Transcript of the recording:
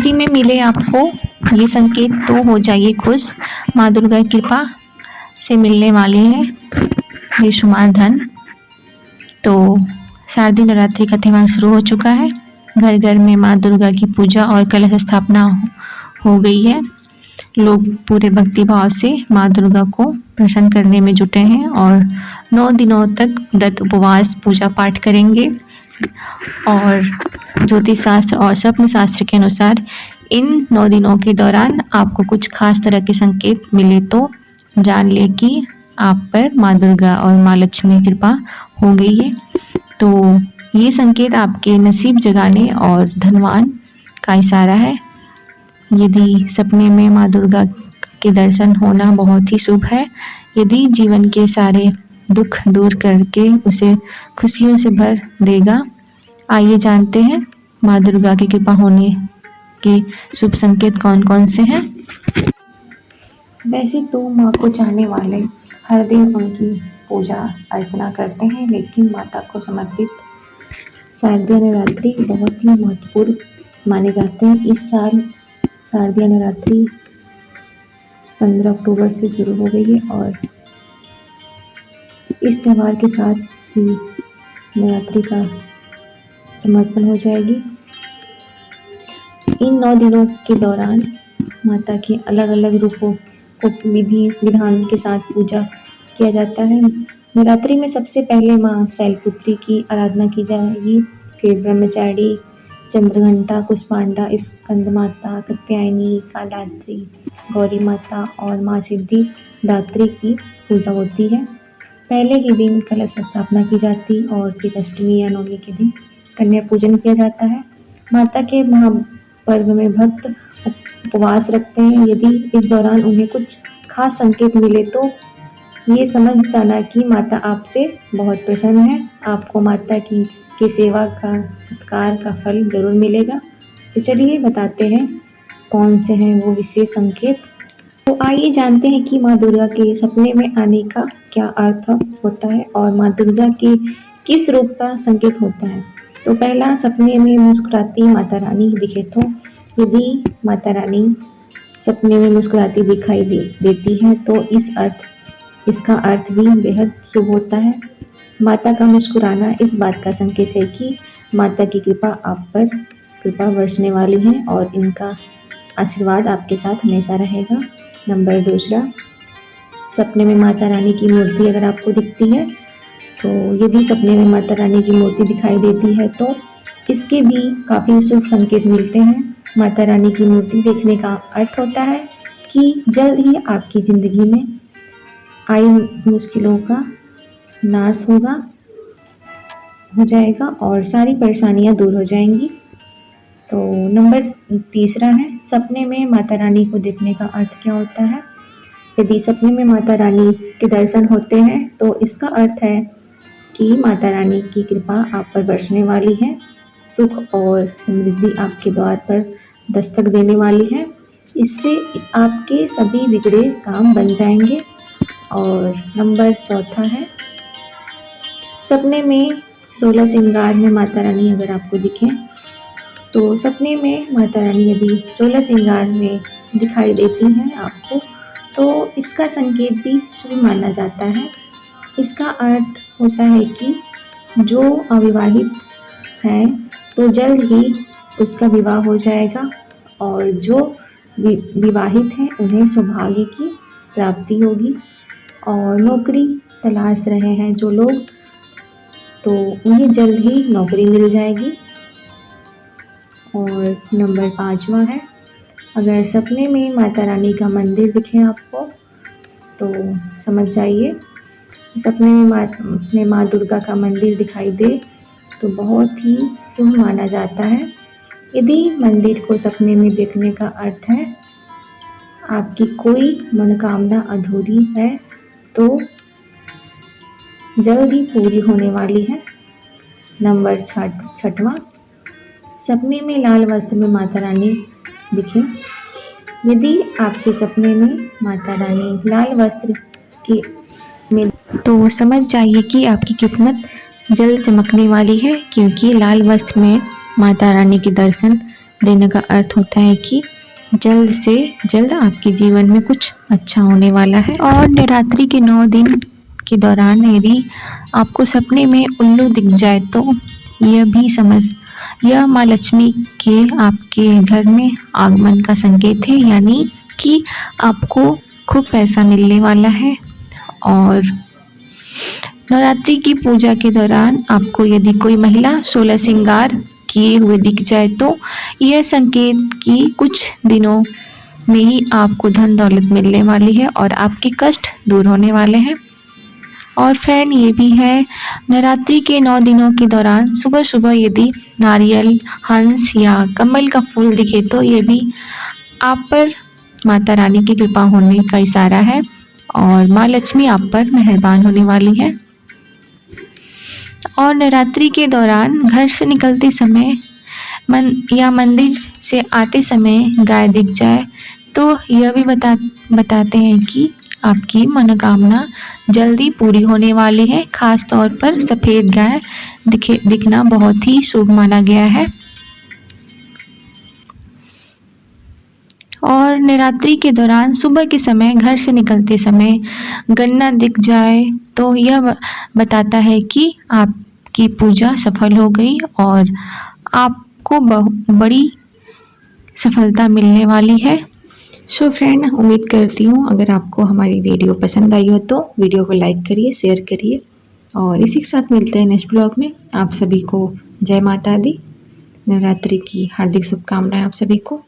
नौकरी में मिले आपको ये संकेत तो हो जाइए खुश। माँ दुर्गा की कृपा से मिलने वाली है बेशुमार धन। तो शारदीय नवरात्रि का त्यौहार शुरू हो चुका है। घर घर में माँ दुर्गा की पूजा और कलश स्थापना हो गई है। लोग पूरे भक्ति भाव से माँ दुर्गा को प्रसन्न करने में जुटे हैं और 9 दिनों तक व्रत उपवास पूजा पाठ करेंगे। और ज्योतिष शास्त्र और स्वप्न शास्त्र के अनुसार इन 9 दिनों के दौरान आपको कुछ खास तरह के संकेत मिले तो जान ले कि आप पर माँ दुर्गा और माँ लक्ष्मी की कृपा हो गई है। तो ये संकेत आपके नसीब जगाने और धनवान का इशारा है। यदि सपने में माँ दुर्गा के दर्शन होना बहुत ही शुभ है। यदि जीवन के सारे दुख दूर करके उसे खुशियों से भर देगा। आइए जानते हैं माँ दुर्गा की कृपा होने के शुभ संकेत कौन कौन से हैं। वैसे तो माँ को चाहने वाले हर दिन उनकी पूजा अर्चना करते हैं, लेकिन माता को समर्पित शारदीय नवरात्रि बहुत ही महत्वपूर्ण माने जाते हैं। इस साल शारदीय नवरात्रि 15 अक्टूबर से शुरू हो गई है और इस त्यौहार के साथ ही नवरात्रि का समर्पण हो जाएगी। इन 9 दिनों के दौरान माता के अलग अलग रूपों को विधि विधान के साथ पूजा किया जाता है। नवरात्रि में सबसे पहले माँ शैलपुत्री की आराधना की जाएगी, फिर ब्रह्मचारिणी, चंद्रघंटा, कुष्मांडा, स्कंद माता, कात्यायनी, कालाद्री, गौरी माता और माँ सिद्धिदात्री की पूजा होती है। पहले के दिन कलश स्थापना की जाती और फिर अष्टमी या नवमी के दिन कन्या पूजन किया जाता है। माता के महापर्व में भक्त उपवास रखते हैं। यदि इस दौरान उन्हें कुछ खास संकेत मिले तो ये समझ जाना कि माता आपसे बहुत प्रसन्न है। आपको माता की सेवा का सत्कार का फल जरूर मिलेगा। तो चलिए बताते हैं कौन से हैं वो विशेष संकेत। तो आइए जानते हैं कि माँ दुर्गा के सपने में आने का क्या अर्थ होता है और माँ दुर्गा के किस रूप का संकेत होता है। तो पहला, सपने में मुस्कुराती माता रानी दिखे तो यदि माता रानी सपने में मुस्कुराती दिखाई देती है तो इसका अर्थ भी बेहद शुभ होता है। माता का मुस्कुराना इस बात का संकेत है कि माता की कृपा आप पर कृपा बरसने वाली है और इनका आशीर्वाद आपके साथ हमेशा रहेगा। नंबर दूसरा, सपने में माता रानी की मूर्ति अगर आपको दिखती है तो यदि सपने में माता रानी की मूर्ति दिखाई देती है तो इसके भी काफ़ी शुभ संकेत मिलते हैं। माता रानी की मूर्ति देखने का अर्थ होता है कि जल्द ही आपकी ज़िंदगी में आई मुश्किलों का नाश हो जाएगा और सारी परेशानियां दूर हो जाएंगी। तो नंबर तीसरा है, सपने में माता रानी को देखने का अर्थ क्या होता है। यदि सपने में माता रानी के दर्शन होते हैं तो इसका अर्थ है कि माता रानी की कृपा आप पर बरसने वाली है। सुख और समृद्धि आपके द्वार पर दस्तक देने वाली है। इससे आपके सभी बिगड़े काम बन जाएंगे। और नंबर चौथा है, सपने में 16 श्रृंगार में माता रानी अगर आपको दिखे तो सपने में माता रानी यदि 16 श्रृंगार में दिखाई देती हैं आपको तो इसका संकेत भी शुभ माना जाता है। इसका अर्थ होता है कि जो अविवाहित हैं तो जल्द ही उसका विवाह हो जाएगा और जो विवाहित हैं उन्हें सौभाग्य की प्राप्ति होगी। और नौकरी तलाश रहे हैं जो लोग तो उन्हें जल्द ही नौकरी मिल जाएगी। और नंबर 5वां है, अगर सपने में माता रानी का मंदिर दिखे आपको तो समझ जाइए सपने में माँ दुर्गा का मंदिर दिखाई दे तो बहुत ही शुभ माना जाता है। यदि मंदिर को सपने में देखने का अर्थ है आपकी कोई मनोकामना अधूरी है तो जल्द ही पूरी होने वाली है। नंबर 6वां, सपने में लाल वस्त्र में माता रानी दिखे। यदि आपके सपने में माता रानी लाल वस्त्र में तो समझ जाइए कि आपकी किस्मत जल्द चमकने वाली है, क्योंकि लाल वस्त्र में माता रानी के दर्शन देने का अर्थ होता है कि जल्द से जल्द आपके जीवन में कुछ अच्छा होने वाला है। और नवरात्रि के 9 दिन के दौरान यदि आपको सपने में उल्लू दिख जाए तो यह माँ लक्ष्मी के आपके घर में आगमन का संकेत है, यानी कि आपको खूब पैसा मिलने वाला है। और नवरात्रि की पूजा के दौरान आपको यदि कोई महिला 16 श्रृंगार किए हुए दिख जाए तो यह संकेत कि कुछ दिनों में ही आपको धन दौलत मिलने वाली है और आपके कष्ट दूर होने वाले हैं। और फ्रेंड ये भी है, नवरात्रि के 9 दिनों के दौरान सुबह सुबह यदि नारियल, हंस या कमल का फूल दिखे तो ये भी आप पर माता रानी की कृपा होने का इशारा है और माँ लक्ष्मी आप पर मेहरबान होने वाली है। और नवरात्रि के दौरान घर से निकलते समय मंदिर से आते समय गाय दिख जाए तो यह भी बताते हैं कि आपकी मनोकामना जल्दी पूरी होने वाली है। खास तौर पर सफ़ेद गाय दिखना बहुत ही शुभ माना गया है। और नवरात्रि के दौरान सुबह के समय घर से निकलते समय गन्ना दिख जाए तो यह बताता है कि आपकी पूजा सफल हो गई और आपको बड़ी सफलता मिलने वाली है। सो फ्रेंड, उम्मीद करती हूँ अगर आपको हमारी वीडियो पसंद आई हो तो वीडियो को लाइक करिए, शेयर करिए और इसी के साथ मिलते हैं नेक्स्ट ब्लॉग में। आप सभी को जय माता दी, नवरात्रि की हार्दिक शुभकामनाएं आप सभी को।